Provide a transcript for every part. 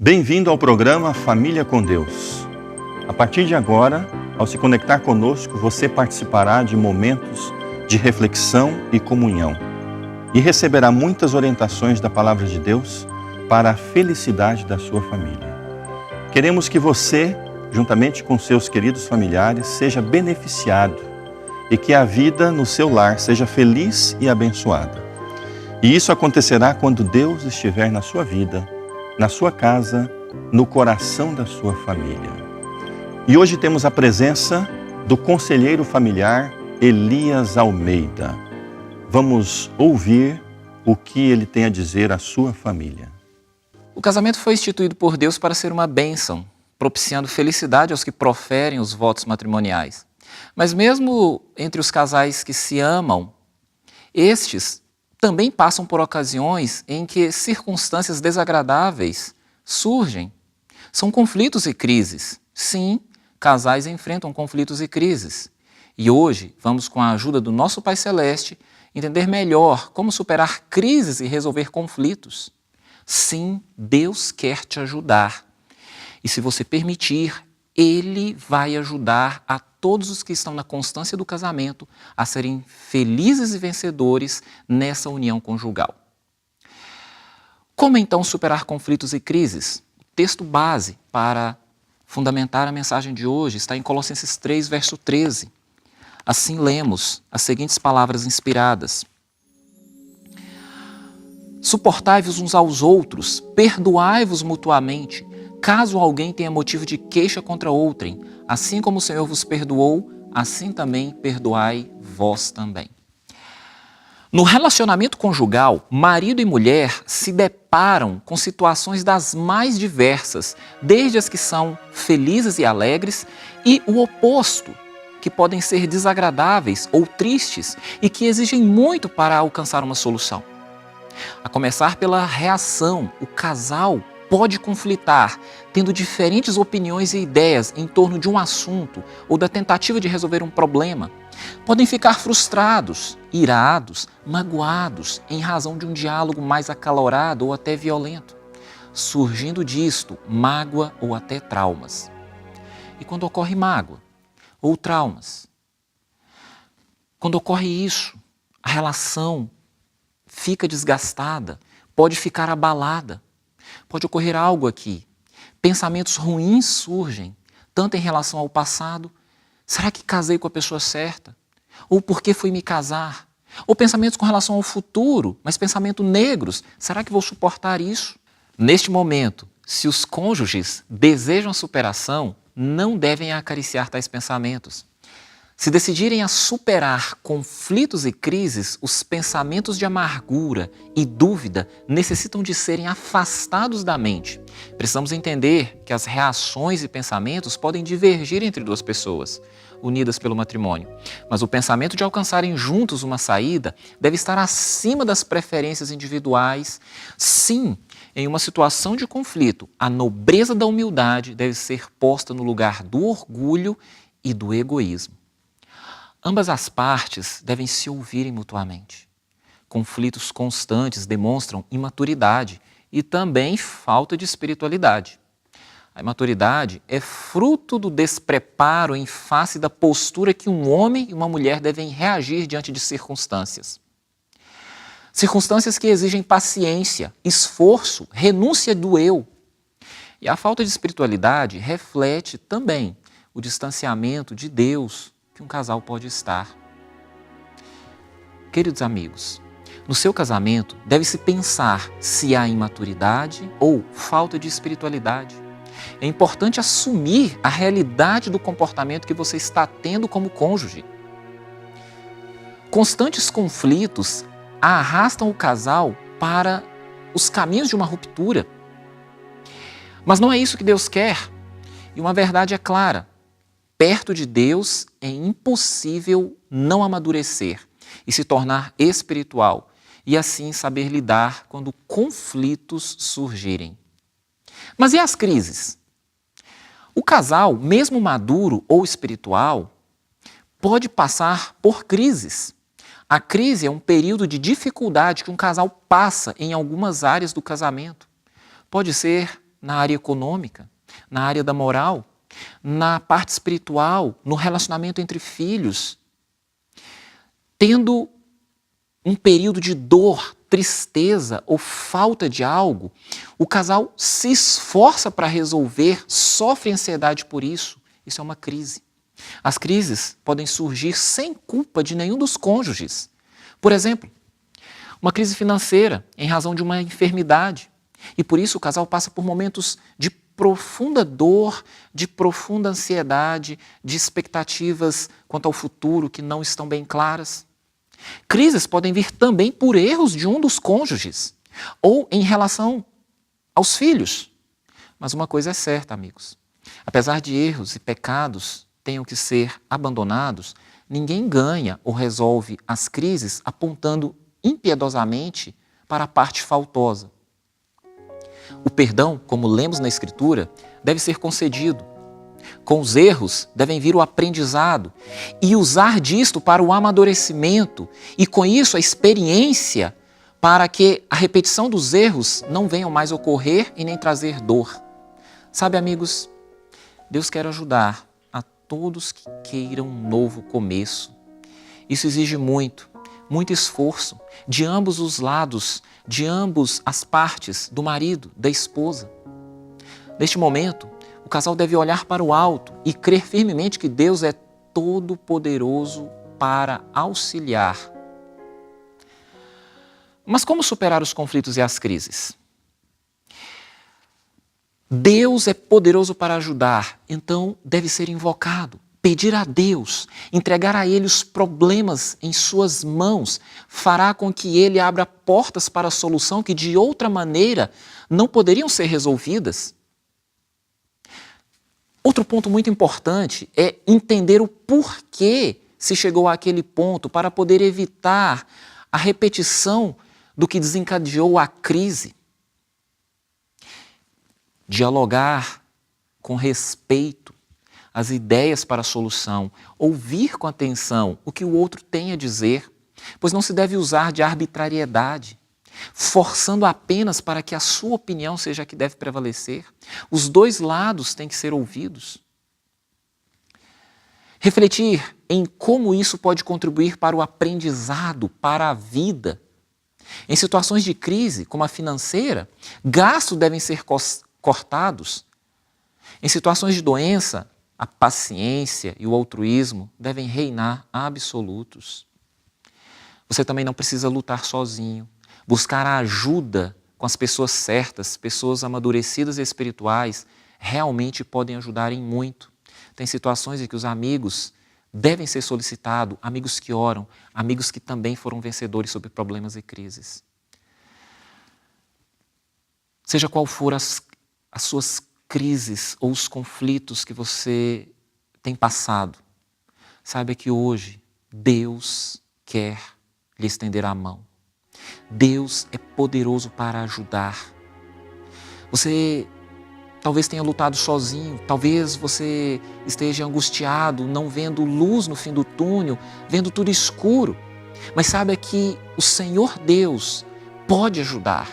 Bem-vindo ao programa Família com Deus. A partir de agora, ao se conectar conosco, você participará de momentos de reflexão e comunhão e receberá muitas orientações da Palavra de Deus para a felicidade da sua família. Queremos que você, juntamente com seus queridos familiares, seja beneficiado e que a vida no seu lar seja feliz e abençoada. E isso acontecerá quando Deus estiver na sua vida, na sua casa, no coração da sua família. E hoje temos a presença do conselheiro familiar Elias Almeida. Vamos ouvir o que ele tem a dizer à sua família. O casamento foi instituído por Deus para ser uma bênção, propiciando felicidade aos que proferem os votos matrimoniais. Mas mesmo entre os casais que se amam, estes também passam por ocasiões em que circunstâncias desagradáveis surgem. São conflitos e crises. Sim, casais enfrentam conflitos e crises. E hoje vamos, com a ajuda do nosso Pai Celeste, entender melhor como superar crises e resolver conflitos. Sim, Deus quer te ajudar. E se você permitir, Ele vai ajudar a todos os que estão na constância do casamento a serem felizes e vencedores nessa união conjugal. Como então superar conflitos e crises? O texto base para fundamentar a mensagem de hoje está em Colossenses 3, verso 13. Assim lemos as seguintes palavras inspiradas: Suportai-vos uns aos outros, perdoai-vos mutuamente, caso alguém tenha motivo de queixa contra outrem, assim como o Senhor vos perdoou, assim também perdoai vós também. No relacionamento conjugal, marido e mulher se deparam com situações das mais diversas, desde as que são felizes e alegres, e o oposto, que podem ser desagradáveis ou tristes e que exigem muito para alcançar uma solução. A começar pela reação, o casal pode conflitar, tendo diferentes opiniões e ideias em torno de um assunto ou da tentativa de resolver um problema. Podem ficar frustrados, irados, magoados em razão de um diálogo mais acalorado ou até violento, surgindo disto mágoa ou até traumas. E quando ocorre mágoa ou traumas, quando ocorre isso, a relação fica desgastada, pode ficar abalada. Pode ocorrer algo aqui. Pensamentos ruins surgem, tanto em relação ao passado. Será que casei com a pessoa certa? Ou por que fui me casar? Ou pensamentos com relação ao futuro, mas pensamentos negros. Será que vou suportar isso? Neste momento, se os cônjuges desejam a superação, não devem acariciar tais pensamentos. Se decidirem a superar conflitos e crises, os pensamentos de amargura e dúvida necessitam de serem afastados da mente. Precisamos entender que as reações e pensamentos podem divergir entre duas pessoas, unidas pelo matrimônio. Mas o pensamento de alcançarem juntos uma saída deve estar acima das preferências individuais. Sim, em uma situação de conflito, a nobreza da humildade deve ser posta no lugar do orgulho e do egoísmo. Ambas as partes devem se ouvirem mutuamente. Conflitos constantes demonstram imaturidade e também falta de espiritualidade. A imaturidade é fruto do despreparo em face da postura que um homem e uma mulher devem reagir diante de circunstâncias. Circunstâncias que exigem paciência, esforço, renúncia do eu. E a falta de espiritualidade reflete também o distanciamento de Deus que um casal pode estar. Queridos amigos, no seu casamento deve-se pensar se há imaturidade ou falta de espiritualidade. É importante assumir a realidade do comportamento que você está tendo como cônjuge. Constantes conflitos arrastam o casal para os caminhos de uma ruptura. Mas não é isso que Deus quer. E uma verdade é clara: perto de Deus é impossível não amadurecer e se tornar espiritual e assim saber lidar quando conflitos surgirem. Mas e as crises? O casal, mesmo maduro ou espiritual, pode passar por crises. A crise é um período de dificuldade que um casal passa em algumas áreas do casamento. Pode ser na área econômica, na área da moral, na parte espiritual, no relacionamento entre filhos. Tendo um período de dor, tristeza ou falta de algo, o casal se esforça para resolver, sofre ansiedade por isso. Isso é uma crise. As crises podem surgir sem culpa de nenhum dos cônjuges. Por exemplo, uma crise financeira em razão de uma enfermidade. E por isso o casal passa por momentos de profunda dor, de profunda ansiedade, de expectativas quanto ao futuro que não estão bem claras. Crises podem vir também por erros de um dos cônjuges ou em relação aos filhos. Mas uma coisa é certa, amigos. Apesar de erros e pecados tenham que ser abandonados, ninguém ganha ou resolve as crises apontando impiedosamente para a parte faltosa. O perdão, como lemos na Escritura, deve ser concedido. Com os erros devem vir o aprendizado e usar disto para o amadurecimento e com isso a experiência para que a repetição dos erros não venham mais ocorrer e nem trazer dor. Sabe, amigos, Deus quer ajudar a todos que queiram um novo começo. Isso exige muito esforço de ambos os lados, de ambas as partes, do marido, da esposa. Neste momento, o casal deve olhar para o alto e crer firmemente que Deus é todo-poderoso para auxiliar. Mas como superar os conflitos e as crises? Deus é poderoso para ajudar, então deve ser invocado, pedir a Deus, entregar a Ele os problemas em suas mãos, fará com que Ele abra portas para a solução que de outra maneira não poderiam ser resolvidas. Outro ponto muito importante é entender o porquê se chegou àquele ponto para poder evitar a repetição do que desencadeou a crise. Dialogar com respeito as ideias para a solução, ouvir com atenção o que o outro tem a dizer, pois não se deve usar de arbitrariedade, forçando apenas para que a sua opinião seja a que deve prevalecer. Os dois lados têm que ser ouvidos. Refletir em como isso pode contribuir para o aprendizado, para a vida. Em situações de crise, como a financeira, gastos devem ser cortados. Em situações de doença, a paciência e o altruísmo devem reinar absolutos. Você também não precisa lutar sozinho. Buscar a ajuda com as pessoas certas, pessoas amadurecidas e espirituais, realmente podem ajudar em muito. Tem situações em que os amigos devem ser solicitados, amigos que oram, amigos que também foram vencedores sobre problemas e crises. Seja qual for as suas crises ou os conflitos que você tem passado, saiba que hoje Deus quer lhe estender a mão. Deus é poderoso para ajudar. Você talvez tenha lutado sozinho, talvez você esteja angustiado, não vendo luz no fim do túnel, vendo tudo escuro. Mas saiba que o Senhor Deus pode ajudar.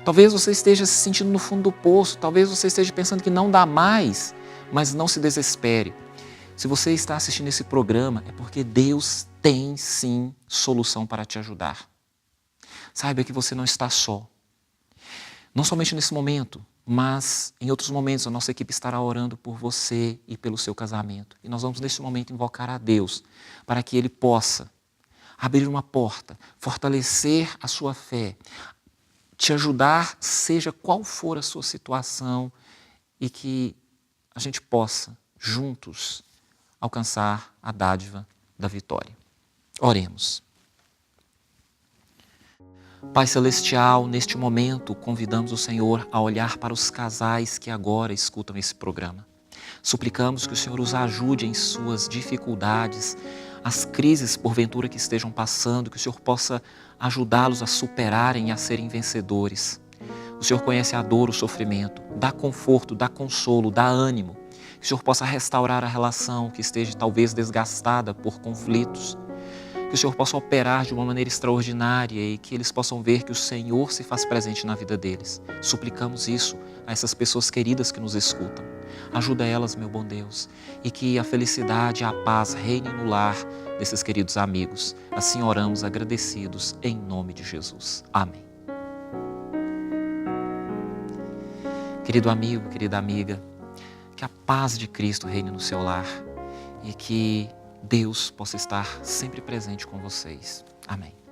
Talvez você esteja se sentindo no fundo do poço, talvez você esteja pensando que não dá mais, mas não se desespere. Se você está assistindo esse programa, é porque Deus tem sim solução para te ajudar. Saiba que você não está só. Não somente nesse momento, mas em outros momentos a nossa equipe estará orando por você e pelo seu casamento. E nós vamos nesse momento invocar a Deus para que Ele possa abrir uma porta, fortalecer a sua fé, te ajudar, seja qual for a sua situação, e que a gente possa, juntos, alcançar a dádiva da vitória. Oremos. Pai Celestial, neste momento, convidamos o Senhor a olhar para os casais que agora escutam esse programa. Suplicamos que o Senhor os ajude em suas dificuldades, as crises, porventura, que estejam passando, que o Senhor possa ajudá-los a superarem e a serem vencedores. O Senhor conhece a dor, o sofrimento, dá conforto, dá consolo, dá ânimo. Que o Senhor possa restaurar a relação que esteja talvez desgastada por conflitos. Que o Senhor possa operar de uma maneira extraordinária e que eles possam ver que o Senhor se faz presente na vida deles. Suplicamos isso a essas pessoas queridas que nos escutam. Ajuda elas, meu bom Deus, e que a felicidade e a paz reinem no lar desses queridos amigos. Assim oramos agradecidos em nome de Jesus. Amém. Querido amigo, querida amiga, que a paz de Cristo reine no seu lar e que Deus possa estar sempre presente com vocês. Amém.